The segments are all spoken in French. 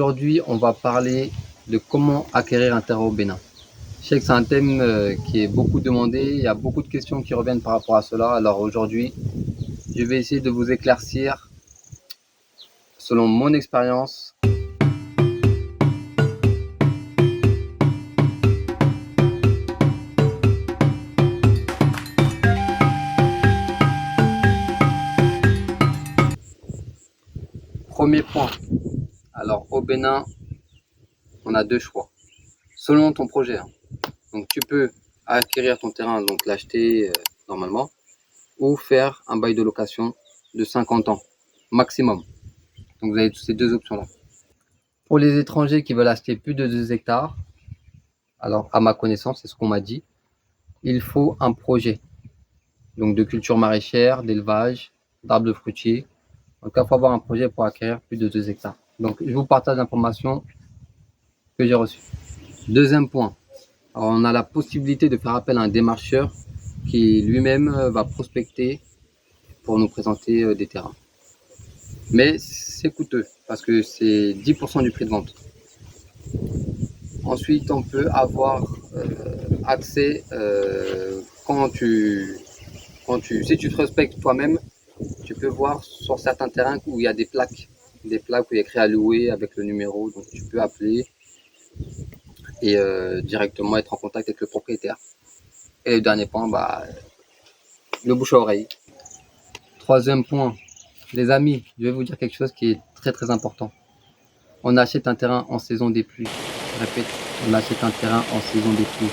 Aujourd'hui, on va parler de comment acquérir un terrain au Bénin. Je sais que c'est un thème qui est beaucoup demandé, il y a beaucoup de questions qui reviennent par rapport à cela. Alors aujourd'hui, je vais essayer de vous éclaircir selon mon expérience. Premier point. Alors au Bénin, on a deux choix. Selon ton projet. Donc tu peux acquérir ton terrain, donc l'acheter normalement, ou faire un bail de location de 50 ans maximum. Donc vous avez ces deux options-là. Pour les étrangers qui veulent acheter plus de 2 hectares, alors à ma connaissance, c'est ce qu'on m'a dit, il faut un projet. Donc de culture maraîchère, d'élevage, d'arbres fruitiers. Donc il faut avoir un projet pour acquérir plus de 2 hectares. Donc je vous partage l'information que j'ai reçue. Deuxième point, alors, on a la possibilité de faire appel à un démarcheur qui lui-même va prospecter pour nous présenter des terrains. Mais c'est coûteux parce que c'est 10% du prix de vente. Ensuite, on peut avoir accès si tu te respectes toi-même, tu peux voir sur certains terrains où il y a des plaques où il y a écrit à louer avec le numéro, donc tu peux appeler et directement être en contact avec le propriétaire. Et le dernier point, le bouche à oreille. Troisième point, les amis, je vais vous dire quelque chose qui est très très important. On achète un terrain en saison des pluies. Je répète, on achète un terrain en saison des pluies.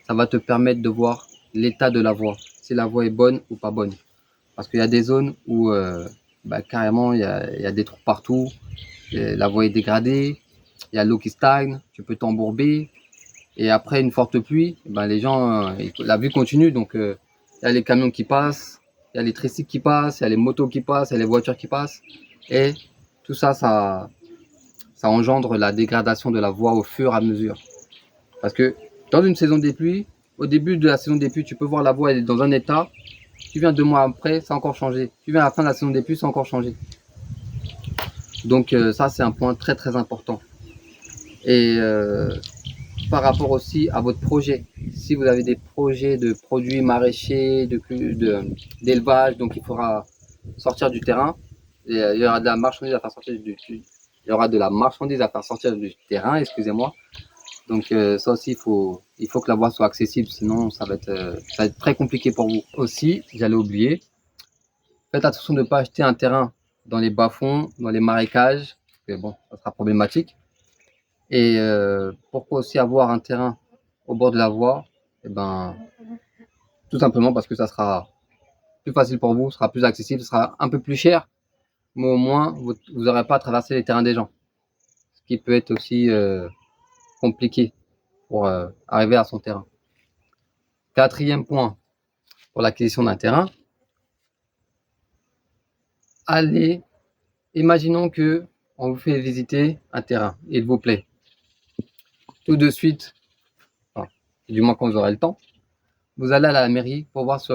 Ça va te permettre de voir l'état de la voie, si la voie est bonne ou pas bonne. Parce qu'il y a des zones où carrément il y a des trous partout, la voie est dégradée, il y a l'eau qui stagne, tu peux t'embourber. Et après une forte pluie, les gens, la vue continue, donc il y a les camions qui passent, il y a les tricycles qui passent, il y a les motos qui passent, il y a les voitures qui passent. Et tout ça, ça engendre la dégradation de la voie au fur et à mesure. Parce que dans une saison des pluies, au début de la saison des pluies, tu peux voir la voie elle est dans un état. Tu viens 2 mois après, ça a encore changé. Tu viens à la fin de la saison des pluies, ça a encore changé. Donc ça, c'est un point très très important. Et par rapport aussi à votre projet, si vous avez des projets de produits maraîchers, d'élevage, donc il faudra sortir du terrain. Il y aura de la marchandise à faire sortir du terrain, excusez-moi. Donc ça aussi, il faut que la voie soit accessible, sinon ça va être très compliqué pour vous. Aussi, j'allais oublier, faites attention de ne pas acheter un terrain dans les bas-fonds, dans les marécages, parce que bon, ça sera problématique. Et pourquoi aussi avoir un terrain au bord de la voie? Tout simplement parce que ça sera plus facile pour vous, ça sera plus accessible, ça sera un peu plus cher, mais au moins vous n'aurez pas à traverser les terrains des gens, ce qui peut être aussi compliqué pour arriver à son terrain. Quatrième point pour l'acquisition d'un terrain, imaginons que on vous fait visiter un terrain, il vous plaît. Tout de suite, du moins quand vous aurez le temps, vous allez à la mairie pour voir si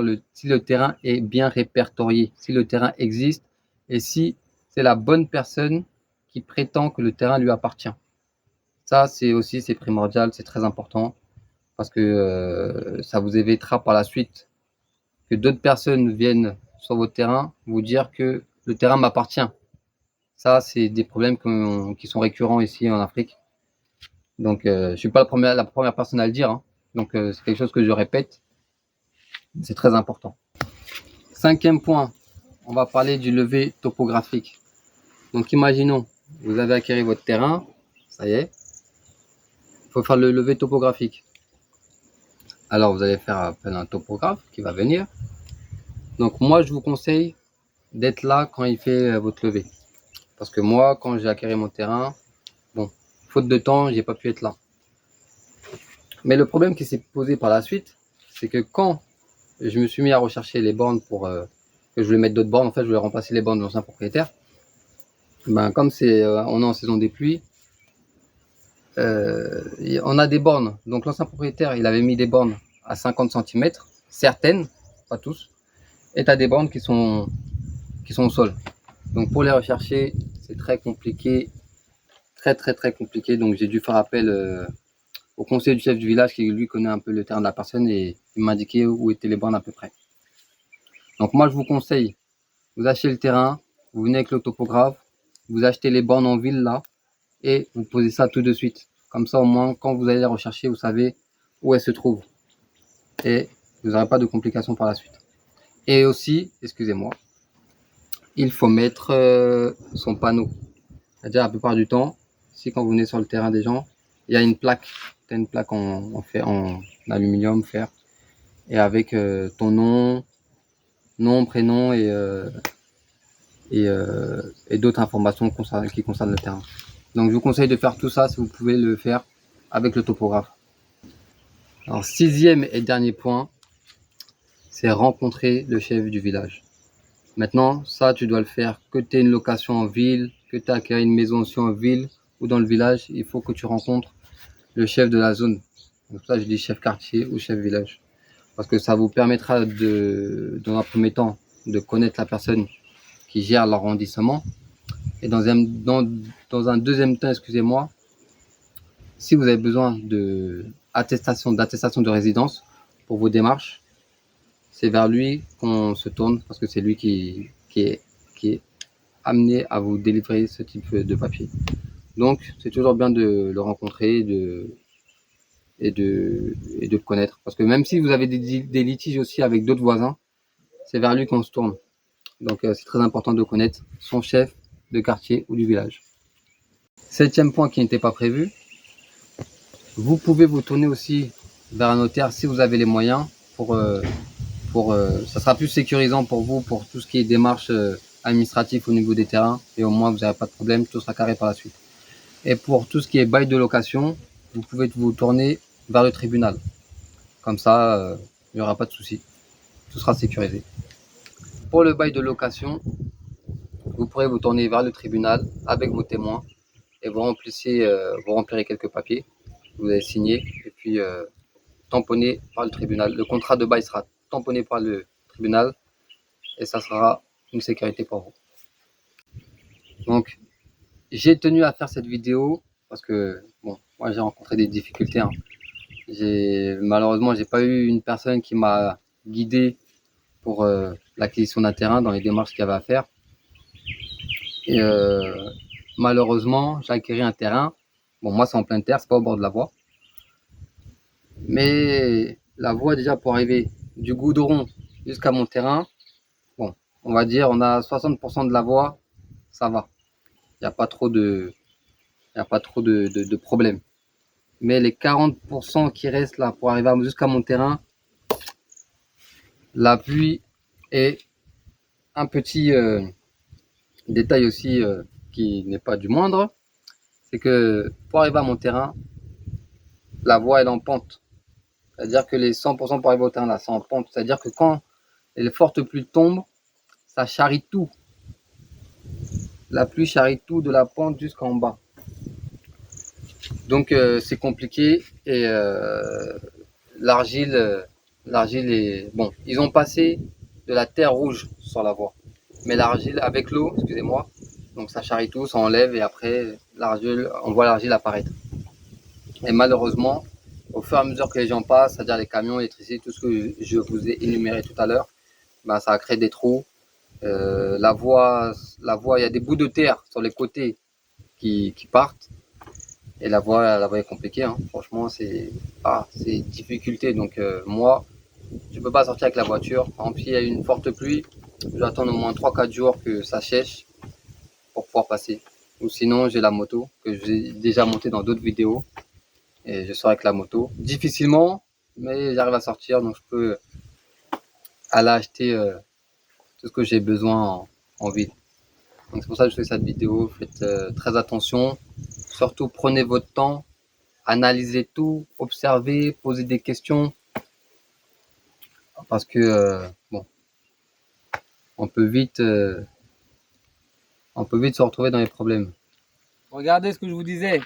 le terrain est bien répertorié, si le terrain existe et si c'est la bonne personne qui prétend que le terrain lui appartient. Ça, c'est primordial, c'est très important parce que ça vous évitera par la suite que d'autres personnes viennent sur votre terrain vous dire que le terrain m'appartient. Ça, c'est des problèmes qui sont récurrents ici en Afrique. Donc, je ne suis pas la première personne à le dire. Donc, c'est quelque chose que je répète. C'est très important. Cinquième point, on va parler du levé topographique. Donc, imaginons, vous avez acquis votre terrain, ça y est, il faut faire le levé topographique. Alors, vous allez faire appel à un topographe qui va venir. Donc, moi, je vous conseille d'être là quand il fait votre levée. Parce que moi, quand j'ai acquis mon terrain, bon, faute de temps, j'ai pas pu être là. Mais le problème qui s'est posé par la suite, c'est que quand je me suis mis à rechercher les bornes pour que je voulais mettre d'autres bornes, en fait, je voulais remplacer les bornes de l'ancien propriétaire. Comme on est en saison des pluies, on a des bornes. Donc l'ancien propriétaire, il avait mis des bornes à 50 cm, certaines, pas tous, et tu as des bornes qui sont au sol. Donc pour les rechercher, c'est très compliqué, très compliqué. Donc j'ai dû faire appel au conseiller du chef du village qui lui connaît un peu le terrain de la personne et il m'a indiqué où étaient les bornes à peu près. Donc moi je vous conseille, vous achetez le terrain, vous venez avec le topographe, vous achetez les bornes en ville là et vous posez ça tout de suite. Comme ça au moins quand vous allez les rechercher, vous savez où elles se trouvent et vous n'aurez pas de complications par la suite. Et aussi, excusez-moi, il faut mettre son panneau. C'est-à-dire la plupart du temps, si quand vous venez sur le terrain des gens, il y a une plaque, en aluminium, fer, et avec ton nom, prénom et d'autres informations qui concernent le terrain. Donc je vous conseille de faire tout ça si vous pouvez le faire avec le topographe. Alors 6e et dernier point, c'est rencontrer le chef du village. Maintenant, ça tu dois le faire que tu aies une location en ville, que tu as acquis une maison aussi en ville ou dans le village, il faut que tu rencontres le chef de la zone. Donc ça, je dis chef quartier ou chef village. Parce que ça vous permettra dans un premier temps, de connaître la personne qui gère l'arrondissement. Et dans un deuxième temps, excusez-moi, si vous avez besoin d'attestation de résidence pour vos démarches, c'est vers lui qu'on se tourne parce que c'est lui qui est amené à vous délivrer ce type de papier. Donc, c'est toujours bien de le rencontrer et de le connaître. Parce que même si vous avez des litiges aussi avec d'autres voisins, c'est vers lui qu'on se tourne. Donc, c'est très important de connaître son chef de quartier ou du village. 7e point qui n'était pas prévu, vous pouvez vous tourner aussi vers un notaire si vous avez les moyens ça sera plus sécurisant pour vous pour tout ce qui est démarche administrative au niveau des terrains et au moins vous n'aurez pas de problème, tout sera carré par la suite. Et pour tout ce qui est bail de location, vous pouvez vous tourner vers le tribunal. Comme ça, il n'y aura pas de souci. Tout sera sécurisé. Pour le bail de location, vous pourrez vous tourner vers le tribunal avec vos témoins et vous remplirez quelques papiers. Vous allez signer et puis tamponné par le tribunal. Le contrat de bail sera tamponné par le tribunal et ça sera une sécurité pour vous. Donc, j'ai tenu à faire cette vidéo parce que, bon, moi j'ai rencontré des difficultés. Malheureusement, j'ai pas eu une personne qui m'a guidé pour l'acquisition d'un terrain dans les démarches qu'il y avait à faire. Et malheureusement, j'ai acquis un terrain. Bon, moi c'est en pleine terre, c'est pas au bord de la voie. Mais la voie déjà pour arriver du goudron jusqu'à mon terrain, bon, on va dire on a 60% de la voie, ça va. Il n'y a pas trop de problèmes. Mais les 40% qui restent là pour arriver jusqu'à mon terrain, la pluie est un petit détail aussi qui n'est pas du moindre, c'est que pour arriver à mon terrain, la voie est en pente. C'est-à-dire que les 100% pour arriver au terrain là, c'est en pente. C'est-à-dire que quand les fortes pluies tombent, ça charrie tout. La pluie charrie tout de la pente jusqu'en bas. Donc c'est compliqué et l'argile est... Bon, ils ont passé de la terre rouge sur la voie. Mais l'argile, avec l'eau, excusez-moi, donc ça charrie tout, ça enlève et après, l'argile, on voit l'argile apparaître. Et malheureusement, au fur et à mesure que les gens passent, c'est-à-dire les camions, l'électricité, tout ce que je vous ai énuméré tout à l'heure, ben, ça a créé des trous. La voie, il y a des bouts de terre sur les côtés qui partent. Et la voie est compliquée, hein. Franchement, c'est difficulté. Donc moi, je peux pas sortir avec la voiture. Par exemple, s'il y a une forte pluie, je dois attendre au moins 3-4 jours que ça sèche pour pouvoir passer. Ou sinon, j'ai la moto que j'ai déjà montée dans d'autres vidéos. Et je sors avec la moto. Difficilement, mais j'arrive à sortir. Donc je peux aller acheter tout ce que j'ai besoin en ville. Donc c'est pour ça que je fais cette vidéo. Faites très attention. Surtout prenez votre temps. Analysez tout. Observez. Posez des questions. Parce que bon, on peut vite se retrouver dans les problèmes. Regardez ce que je vous disais.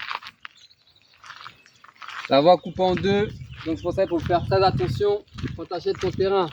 La voie coupe en deux. Donc c'est pour ça qu'il faut faire très attention quand tu achètes ton terrain.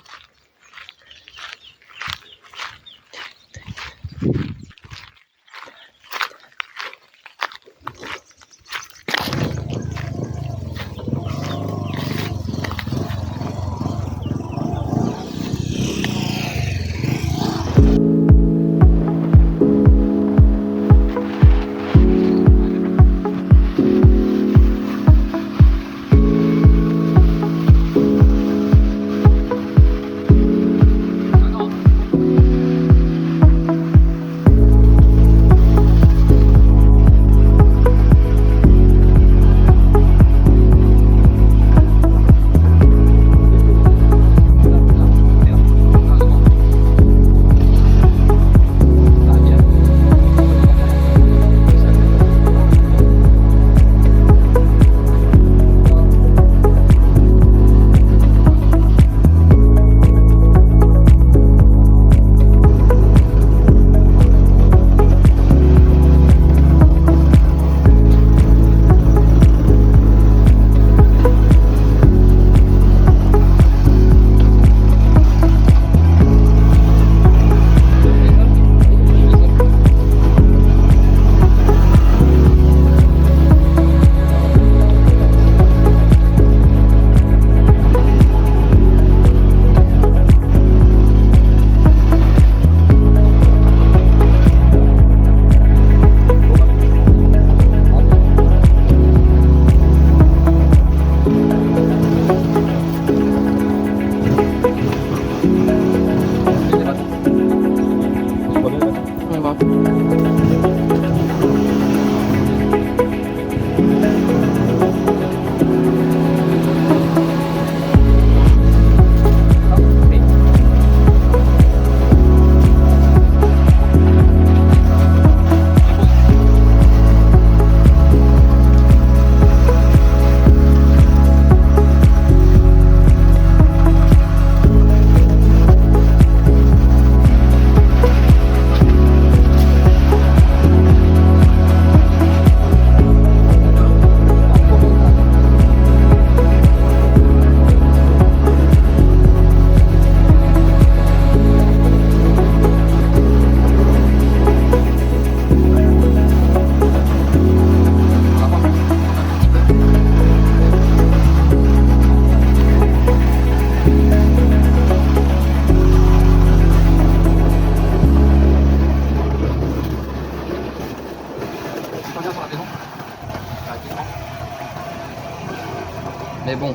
Mais bon,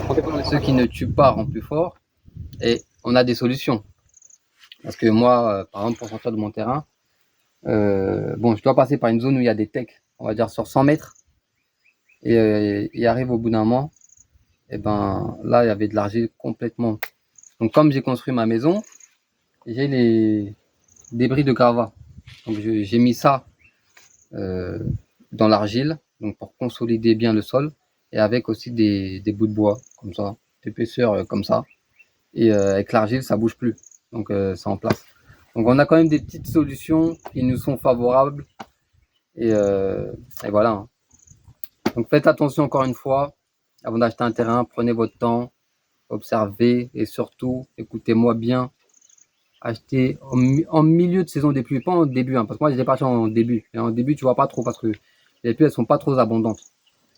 ceux qui ne tuent pas rendent plus fort. Et on a des solutions. Parce que moi, par exemple, pour sortir de mon terrain, bon, je dois passer par une zone où il y a des techs, on va dire sur 100 mètres. Et il arrive au bout d'un moment, et ben là, il y avait de l'argile complètement. Donc, comme j'ai construit ma maison, j'ai les débris de gravat. Donc, j'ai mis ça dans l'argile, donc pour consolider bien le sol, et avec aussi des bouts de bois, comme ça, d'épaisseur comme ça. Et avec l'argile, ça bouge plus. Donc, c'est en place. Donc, on a quand même des petites solutions qui nous sont favorables. Et voilà. Hein. Donc, faites attention encore une fois. Avant d'acheter un terrain, prenez votre temps, observez et surtout, écoutez-moi bien. Achetez en milieu de saison des pluies, pas en début, hein, parce que moi, j'étais parti en début. Et en début, tu vois pas trop parce que les pluies, elles sont pas trop abondantes.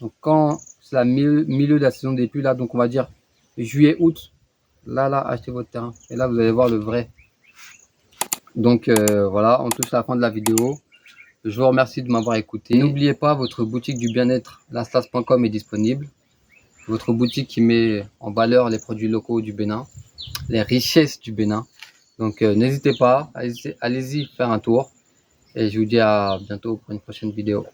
Donc, quand c'est la milieu de la saison des pluies, là, donc on va dire juillet, août, là, achetez votre terrain. Et là, vous allez voir le vrai. Donc, voilà, on touche à la fin de la vidéo. Je vous remercie de m'avoir écouté. N'oubliez pas, votre boutique du bien-être, laslas.com est disponible. Votre boutique qui met en valeur les produits locaux du Bénin, les richesses du Bénin. Donc, n'hésitez pas, allez-y faire un tour. Et je vous dis à bientôt pour une prochaine vidéo.